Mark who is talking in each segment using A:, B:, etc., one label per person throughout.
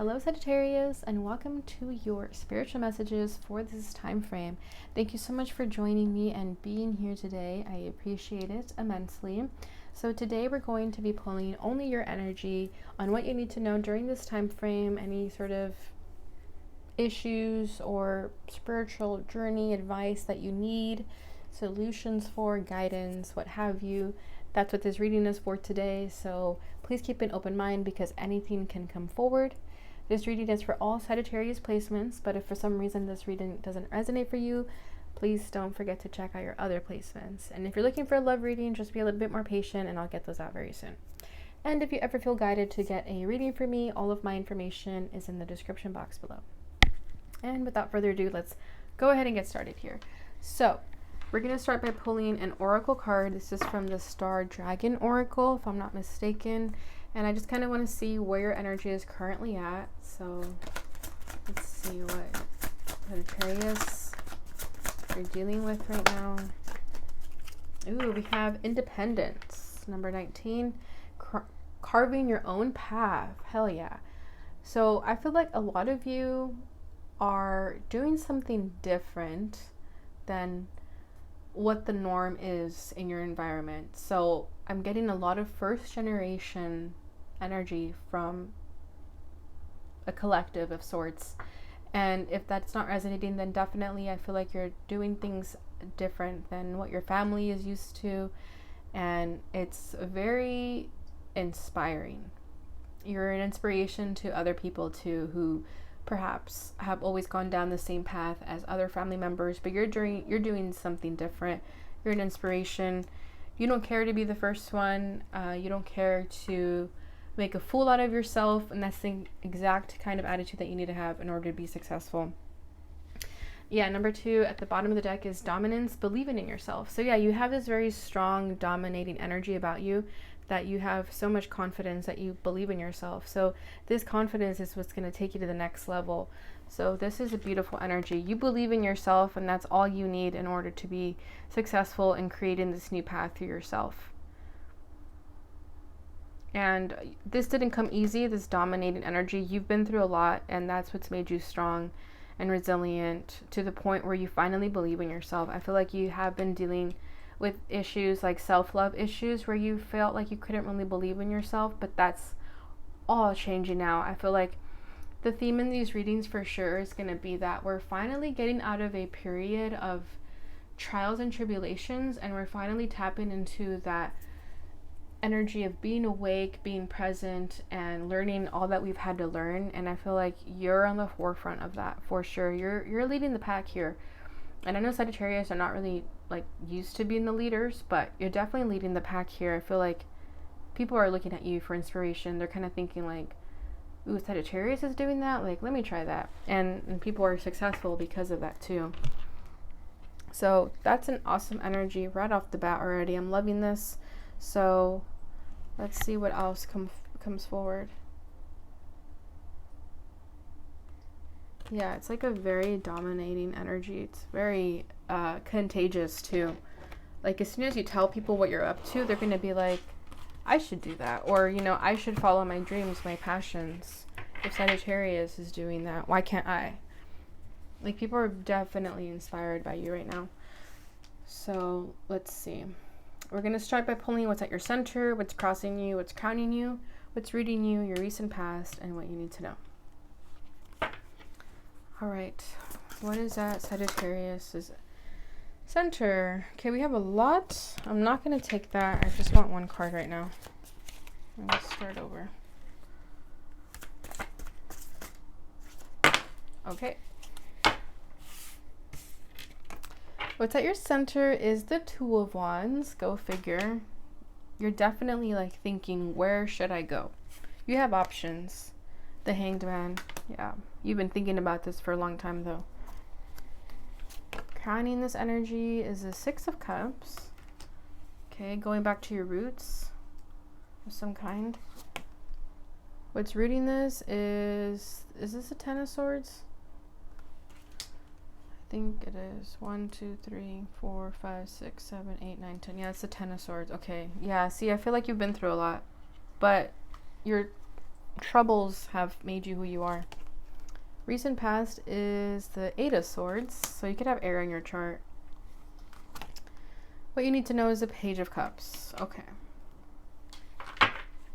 A: Hello Sagittarius, and welcome to your spiritual messages for this time frame. Thank you so much for joining me and being here today. I appreciate it immensely. So today we're going to be pulling only your energy on what you need to know during this time frame, any sort of issues or spiritual journey advice that you need, solutions for, guidance, what have you. That's what this reading is for today. So please keep an open mind because anything can come forward. This reading is for all Sagittarius placements, but if for some reason this reading doesn't resonate for you, please don't forget to check out your other placements. And if you're looking for a love reading, just be a little bit more patient and I'll get those out very soon. And if you ever feel guided to get a reading from me, all of my information is in the description box below. And without further ado, let's go ahead and get started here. So we're going to start by pulling an oracle card. This is from the Star Dragon Oracle, if I'm not mistaken. And I just kind of want to see where your energy is currently at. So let's see what Sagittarius you're dealing with right now. Ooh, we have independence. Number 19, carving your own path. Hell yeah. So I feel like a lot of you are doing something different than what the norm is in your environment. So I'm getting a lot of first generation energy from a collective of sorts. And if that's not resonating, then definitely I feel like you're doing things different than what your family is used to. And it's very inspiring. You're an inspiration to other people too, who perhaps have always gone down the same path as other family members, but you're doing something different. You're an inspiration. You don't care to be the first one. You don't care to make a fool out of yourself, and that's the exact kind of attitude that you need to have in order to be successful. Yeah, number 2 at the bottom of the deck is dominance, believing in yourself. So yeah, you have this very strong, dominating energy about you, that you have so much confidence that you believe in yourself. So this confidence is what's going to take you to the next level. So this is a beautiful energy. You believe in yourself, and that's all you need in order to be successful in creating this new path for yourself. And this didn't come easy, this dominating energy. You've been through a lot, and that's what's made you strong and resilient to the point where you finally believe in yourself. I feel like you have been dealing with issues like self-love issues where you felt like you couldn't really believe in yourself, but that's all changing now. I feel like the theme in these readings for sure is going to be that we're finally getting out of a period of trials and tribulations, and we're finally tapping into that energy of being awake, being present, and learning all that we've had to learn. And I feel like you're on the forefront of that for sure. You're leading the pack here. And I know Sagittarius are not really like used to being the leaders, but you're definitely leading the pack here. I feel like people are looking at you for inspiration. They're kind of thinking like, ooh, Sagittarius is doing that, like let me try that. And people are successful because of that too. So that's an awesome energy right off the bat already. I'm loving this. So let's see what else comes forward. Yeah, it's like a very dominating energy. It's very contagious too. Like as soon as you tell people what you're up to, they're going to be like, I should do that. Or, you know, I should follow my dreams, my passions. If Sagittarius is doing that, why can't I? Like people are definitely inspired by you right now. So let's see. We're going to start by pulling what's at your center, what's crossing you, what's crowning you, what's rooting you, your recent past, and what you need to know. All right, what is that Sagittarius's center? Okay, we have a lot. I'm not going to take that. I just want one card right now. Let's start over. Okay. What's at your center is the Two of Wands. Go figure. You're definitely like thinking, where should I go? You have options. The Hanged Man. Yeah, you've been thinking about this for a long time though. Crowning this energy is the Six of Cups. Okay, going back to your roots of some kind. What's rooting this is this a Ten of Swords? I think it is 1, 2, 3, 4, 5, 6, 7, 8, 9, 10. Yeah, it's the Ten of Swords. Okay, yeah, see, I feel like you've been through a lot, but you're troubles have made you who you are. Recent past is the Eight of Swords, so you could have air in your chart. What you need to know is the Page of Cups. Okay.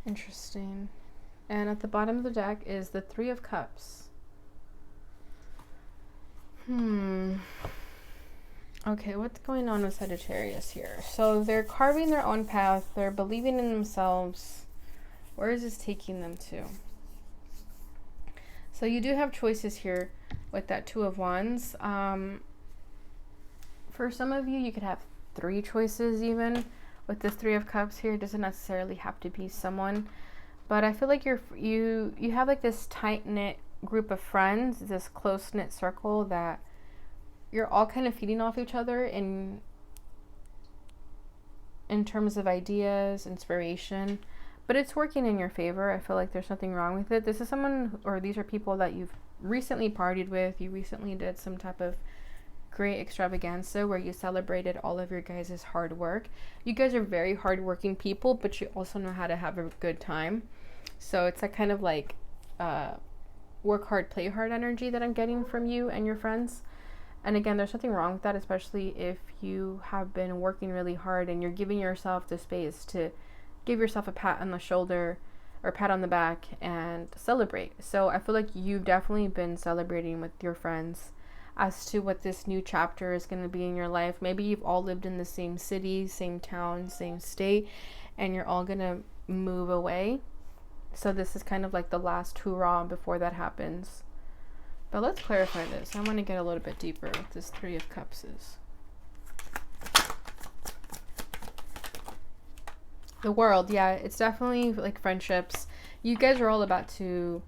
A: Interesting. And at the bottom of the deck is the Three of Cups. Okay, what's going on with Sagittarius here? So they're carving their own path. They're believing in themselves. Where is this taking them to? So you do have choices here with that Two of Wands. For some of you, you could have 3 choices even. With this Three of Cups here, it doesn't necessarily have to be someone. But I feel like you have like this tight-knit group of friends, this close-knit circle that you're all kind of feeding off each other in terms of ideas, inspiration, but it's working in your favor. I feel like there's nothing wrong with it. This is someone, or these are people that you've recently partied with. You recently did some type of great extravaganza where you celebrated all of your guys' hard work. You guys are very hardworking people, but you also know how to have a good time. So it's that kind of like work hard, play hard energy that I'm getting from you and your friends. And again, there's nothing wrong with that, especially if you have been working really hard and you're giving yourself the space to give yourself a pat on the shoulder or pat on the back and celebrate. So I feel like you've definitely been celebrating with your friends as to what this new chapter is going to be in your life. Maybe you've all lived in the same city, same town, same state, and you're all going to move away. So this is kind of like the last hurrah before that happens. But let's clarify this. I want to get a little bit deeper with this Three of Cups is. The World, yeah, it's definitely like friendships. You guys are all about to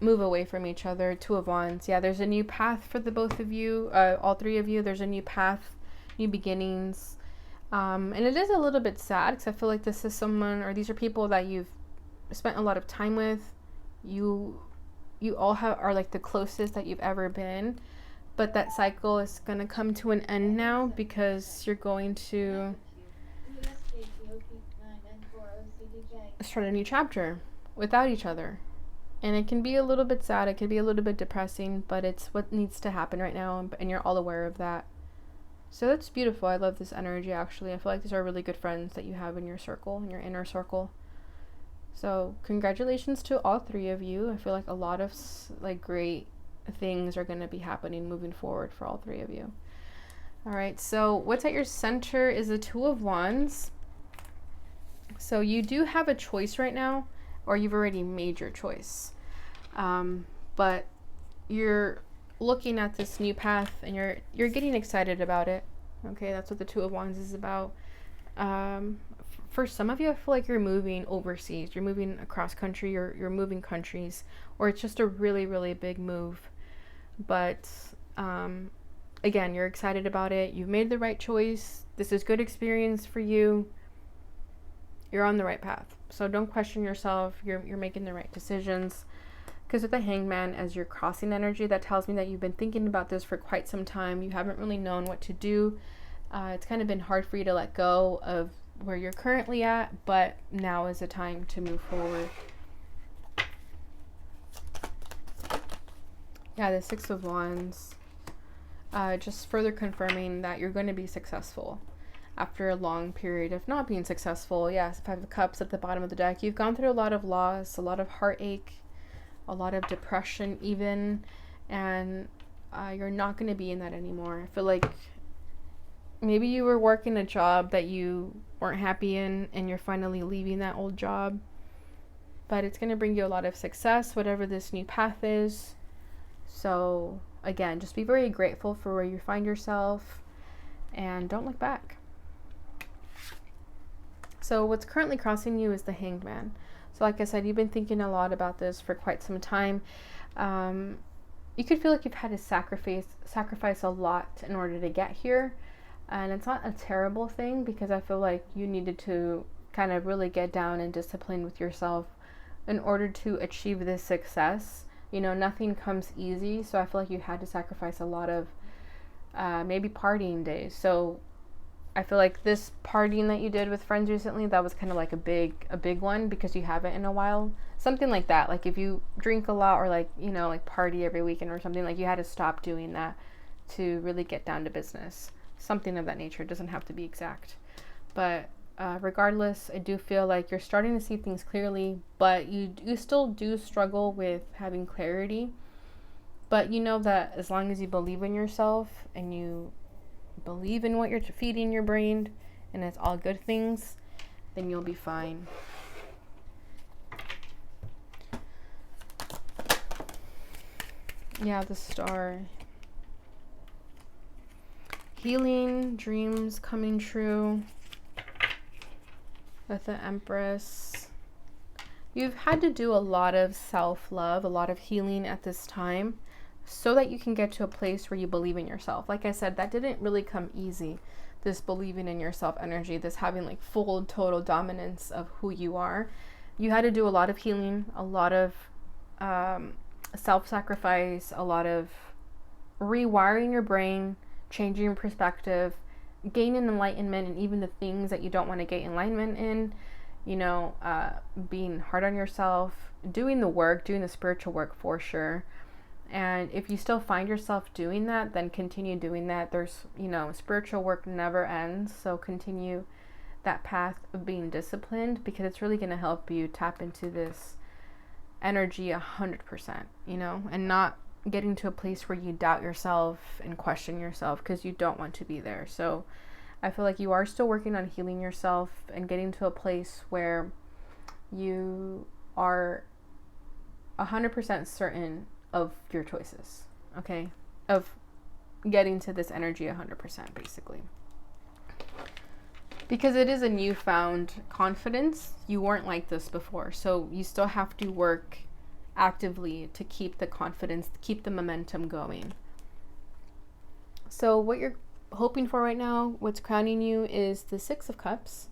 A: move away from each other. Two of Wands, yeah, there's a new path for the both of you, all 3 of you. There's a new path, new beginnings. And it is a little bit sad because I feel like this is someone, or these are people that you've spent a lot of time with. You all are like the closest that you've ever been, but that cycle is going to come to an end now because you're going to start a new chapter without each other. And it can be a little bit sad, it can be a little bit depressing, but it's what needs to happen right now, and you're all aware of that. So that's beautiful. I love this energy, actually. I feel like these are really good friends that you have in your circle, in your inner circle. So congratulations to all 3 of you. I feel like a lot of like great things are going to be happening moving forward for all 3 of you. All right, so what's at your center is the Two of Wands. So you do have a choice right now, or you've already made your choice. But you're looking at this new path and you're getting excited about it. Okay, that's what the Two of Wands is about. For some of you, I feel like you're moving overseas. You're moving across country. You're moving countries, or it's just a really, really big move. But again, you're excited about it. You've made the right choice. This is good experience for you. You're on the right path. So don't question yourself. You're making the right decisions. Because with the Hangman as your crossing energy, that tells me that you've been thinking about this for quite some time. You haven't really known what to do. It's kind of been hard for you to let go of where you're currently at, but now is the time to move forward. Yeah, the Six of Wands. Just further confirming that you're going to be successful after a long period of not being successful. Yes, Five of Cups at the bottom of the deck. You've gone through a lot of loss, a lot of heartache, a lot of depression even, and you're not going to be in that anymore. I feel like maybe you were working a job that you weren't happy in and you're finally leaving that old job, but it's going to bring you a lot of success, whatever this new path is. So again, just be very grateful for where you find yourself and don't look back. So what's currently crossing you is the Hanged Man. So like I said, you've been thinking a lot about this for quite some time. You could feel like you've had to sacrifice a lot in order to get here. And it's not a terrible thing, because I feel like you needed to kind of really get down and discipline with yourself in order to achieve this success. You know, nothing comes easy. So I feel like you had to sacrifice a lot of maybe partying days. So I feel like this partying that you did with friends recently, that was kind of like a big one because you haven't in a while. Something like that. Like if you drink a lot or like, you know, like party every weekend or something, like you had to stop doing that to really get down to business. Something of that nature. It doesn't have to be exact. But regardless, I do feel like you're starting to see things clearly, but you still do struggle with having clarity. But you know that as long as you believe in yourself and you believe in what you're feeding your brain and it's all good things, then you'll be fine. Yeah, the Star. Healing, dreams coming true. With the Empress. You've had to do a lot of self-love, a lot of healing at this time so that you can get to a place where you believe in yourself. Like I said, that didn't really come easy. This believing in yourself energy, this having like full total dominance of who you are. You had to do a lot of healing, a lot of self-sacrifice, a lot of rewiring your brain, changing your perspective, gaining enlightenment, and even the things that you don't want to gain enlightenment in, you know, being hard on yourself, doing the work, doing the spiritual work for sure. And if you still find yourself doing that, then continue doing that. There's, you know, spiritual work never ends. So continue that path of being disciplined because it's really going to help you tap into this energy 100%, you know, and not getting to a place where you doubt yourself and question yourself because you don't want to be there. So I feel like you are still working on healing yourself and getting to a place where you are 100% certain of your choices, okay? Of getting to this energy 100%, basically. Because it is a newfound confidence. You weren't like this before, so you still have to work actively to keep the confidence, to keep the momentum going. So what you're hoping for right now, what's crowning you, is the Six of Cups.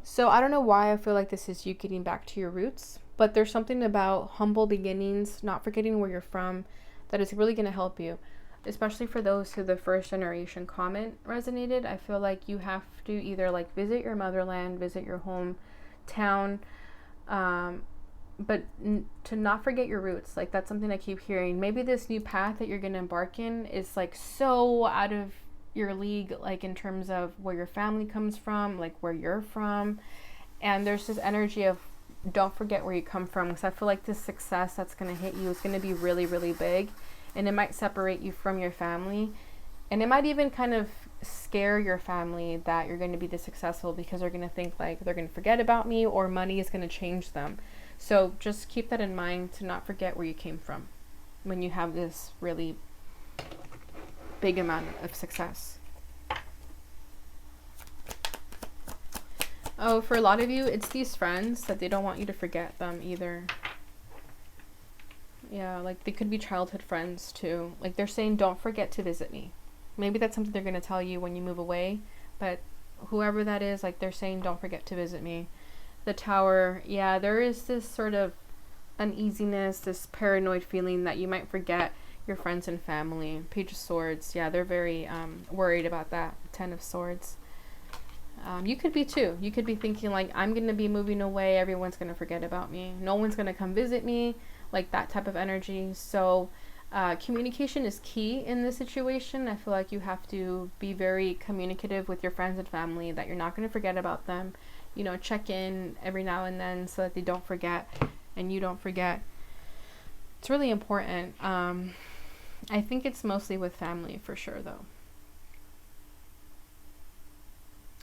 A: So I don't know why I feel like this is you getting back to your roots, but there's something about humble beginnings, not forgetting where you're from, that is really going to help you. Especially for those who the first generation comment resonated. I feel like you have to either like visit your motherland, visit your hometown, but to not forget your roots. Like that's something I keep hearing. Maybe this new path that you're going to embark in is like so out of your league, like in terms of where your family comes from, like where you're from. And there's this energy of don't forget where you come from, because I feel like this success that's going to hit you is going to be really, really big. And it might separate you from your family. And it might even kind of scare your family that you're going to be this successful because they're going to think like they're going to forget about me or money is going to change them. So just keep that in mind, to not forget where you came from when you have this really big amount of success. Oh, for a lot of you, it's these friends that they don't want you to forget them either. Yeah, like they could be childhood friends too. Like they're saying, don't forget to visit me. Maybe that's something they're going to tell you when you move away. But whoever that is, like they're saying, don't forget to visit me. The Tower, yeah, there is this sort of uneasiness, this paranoid feeling that you might forget your friends and family. Page of Swords, yeah, they're very worried about that. Ten of Swords. You could be too. You could be thinking like, I'm going to be moving away. Everyone's going to forget about me. No one's going to come visit me. Like that type of energy. So communication is key in this situation. I feel like you have to be very communicative with your friends and family, that you're not going to forget about them. You know, check in every now and then so that they don't forget and you don't forget. It's really important. I think it's mostly with family for sure though.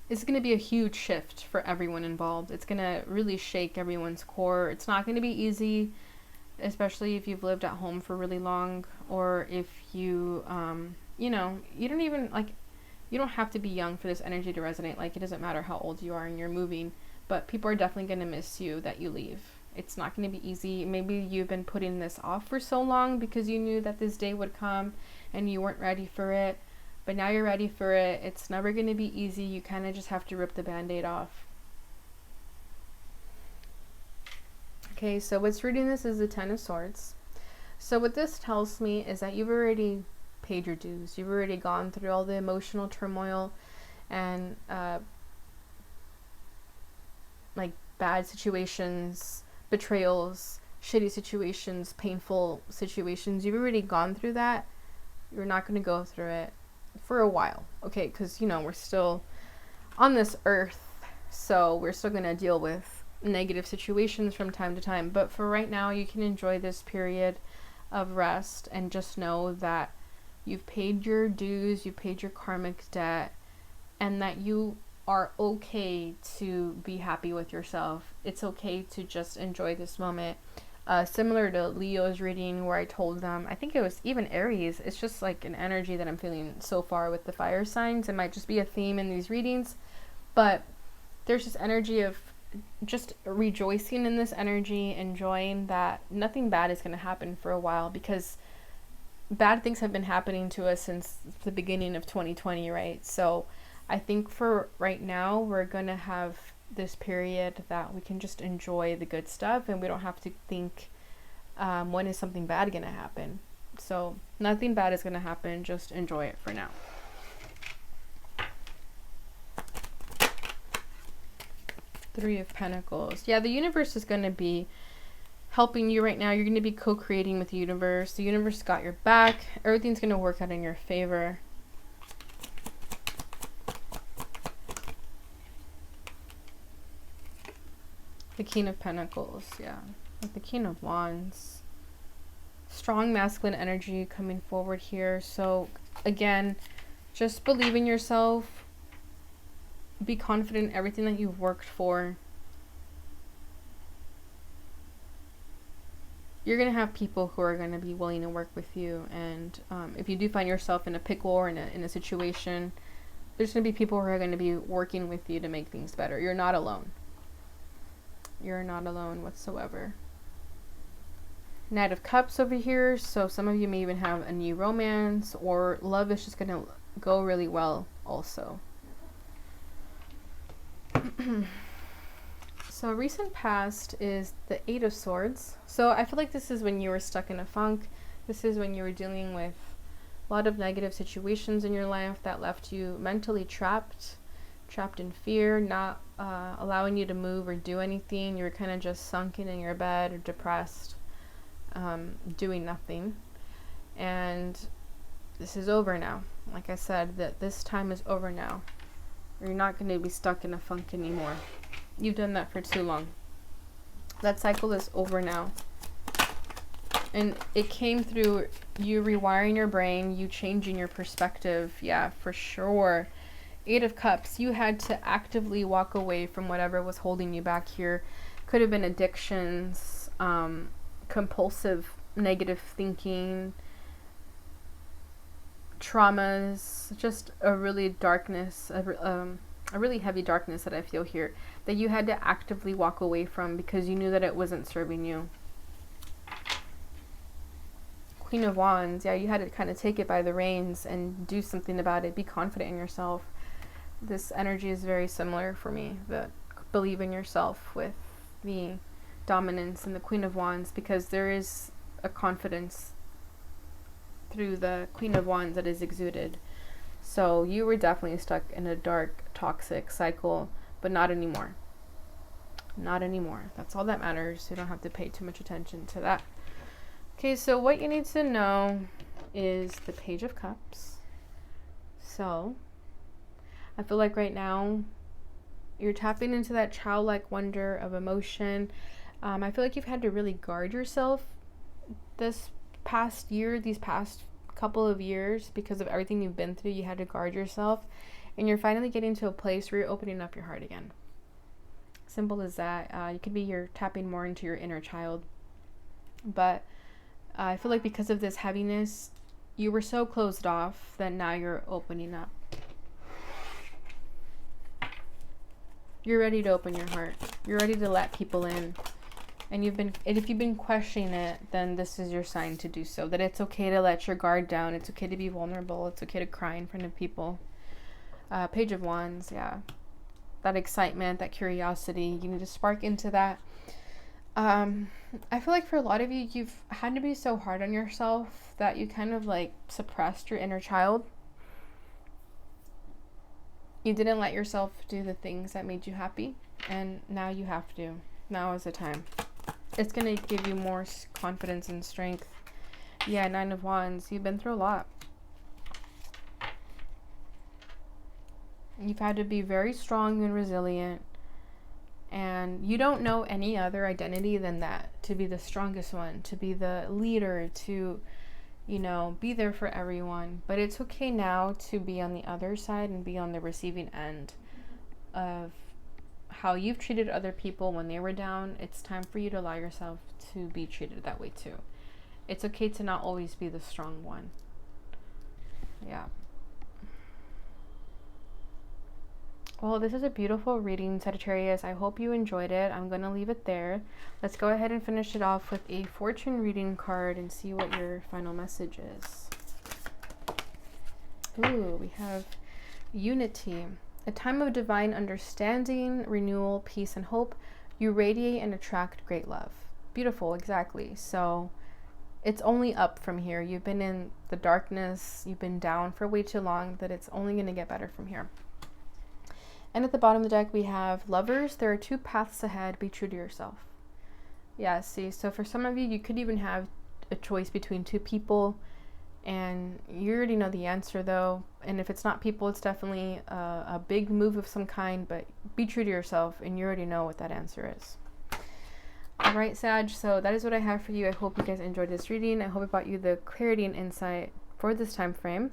A: It's going to be a huge shift for everyone involved. It's going to really shake everyone's core. It's not going to be easy, especially if you've lived at home for really long, or if you, you know, you don't even, like, you don't have to be young for this energy to resonate. Like, it doesn't matter how old you are and you're moving, but people are definitely going to miss you that you leave. It's not going to be easy. Maybe you've been putting this off for so long because you knew that this day would come and you weren't ready for it. But now you're ready for it. It's never going to be easy. You kind of just have to rip the band-aid off. Okay, so what's reading this is the Ten of Swords. So what this tells me is that you've already paid your dues. You've already gone through all the emotional turmoil and like bad situations, betrayals, shitty situations, painful situations. You've already gone through that. You're not going to go through it for a while, okay? Because, you know, we're still on this earth, so we're still going to deal with negative situations from time to time. But for right now, you can enjoy this period of rest and just know that you've paid your dues, you've paid your karmic debt, and that you are okay to be happy with yourself. It's okay to just enjoy this moment. Similar to Leo's reading where I told them, I think it was even Aries, it's just like an energy that I'm feeling so far with the fire signs. It might just be a theme in these readings, but there's this energy of just rejoicing in this energy, enjoying that nothing bad is going to happen for a while, because bad things have been happening to us since the beginning of 2020, right? So I think for right now, we're going to have this period that we can just enjoy the good stuff, and we don't have to think when is something bad going to happen. So nothing bad is going to happen. Just enjoy it for now. Three of Pentacles. Yeah, the universe is going to be helping you right now. You're going to be co-creating with the universe. The universe got your back. Everything's going to work out in your favor. The King of Pentacles, yeah. With the King of Wands. Strong masculine energy coming forward here. So, again, just believe in yourself. Be confident in everything that you've worked for. You're going to have people who are going to be willing to work with you. And if you do find yourself in a pickle or in a situation, there's going to be people who are going to be working with you to make things better. You're not alone. You're not alone whatsoever. Knight of Cups over here. So some of you may even have a new romance, or love is just going to go really well also. So recent past is the Eight of Swords. So I feel like this is when you were stuck in a funk. This is when you were dealing with a lot of negative situations in your life that left you mentally trapped in fear, not allowing you to move or do anything. You were kind of just sunken in your bed or depressed, doing nothing. And this is over now. Like I said, that this time is over now. You're not going to be stuck in a funk anymore. You've done that for too long. That cycle is over now. And it came through you rewiring your brain, you changing your perspective. Yeah, for sure. Eight of Cups, you had to actively walk away from whatever was holding you back here. Could have been addictions, compulsive negative thinking, traumas, just a really darkness, a really heavy darkness that I feel here, that you had to actively walk away from because you knew that it wasn't serving you. Queen of Wands, yeah, you had to kind of take it by the reins and do something about it. Be confident in yourself. This energy is very similar for me, the believe in yourself with the dominance and the Queen of Wands, because there is a confidence through the Queen of Wands that is exuded. So you were definitely stuck in a dark, toxic cycle, but not anymore. Not anymore. That's all that matters. You don't have to pay too much attention to that. Okay, so what you need to know is the Page of Cups. So I feel like right now you're tapping into that childlike wonder of emotion. I feel like you've had to really guard yourself this past year, these past couple of years, because of everything you've been through. You had to guard yourself, and you're finally getting to a place where you're opening up your heart again. Simple as that. You could be you're tapping more into your inner child, but I feel like because of this heaviness, you were so closed off that now you're opening up. You're ready to open your heart. You're ready to let people in. And if you've been questioning it, then this is your sign to do so. That it's okay to let your guard down. It's okay to be vulnerable. It's okay to cry in front of people. Page of Wands, yeah. That excitement, that curiosity, you need to spark into that. I feel like for a lot of you, you've had to be so hard on yourself that you kind of like suppressed your inner child. You didn't let yourself do the things that made you happy, and now you have to. Now is the time. It's going to give you more confidence and strength. Yeah, 9 of Wands. You've been through a lot. You've had to be very strong and resilient. And you don't know any other identity than that. To be the strongest one. To be the leader. To, you know, be there for everyone. But it's okay now to be on the other side and be on the receiving end of how you've treated other people when they were down. It's time for you to allow yourself to be treated that way too. It's okay to not always be the strong one. Yeah. Well, this is a beautiful reading, Sagittarius. I hope you enjoyed it. I'm going to leave it there. Let's go ahead and finish it off with a fortune reading card and see what your final message is. Ooh, we have unity. A time of divine understanding, renewal, peace, and hope. You radiate and attract great love. Beautiful, exactly. So it's only up from here. You've been in the darkness. You've been down for way too long, that it's only going to get better from here. And at the bottom of the deck, we have lovers. There are 2 paths ahead. Be true to yourself. Yeah, see, so for some of you, you could even have a choice between 2 people. And you already know the answer, though. And if it's not people, it's definitely a big move of some kind. But be true to yourself, and you already know what that answer is. All right, Sag. So that is what I have for you. I hope you guys enjoyed this reading. I hope it brought you the clarity and insight for this time frame.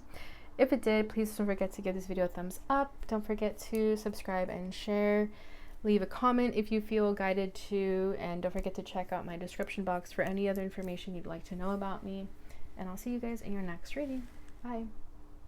A: If it did, please don't forget to give this video a thumbs up. Don't forget to subscribe and share. Leave a comment if you feel guided to. And don't forget to check out my description box for any other information you'd like to know about me. And I'll see you guys in your next reading. Bye.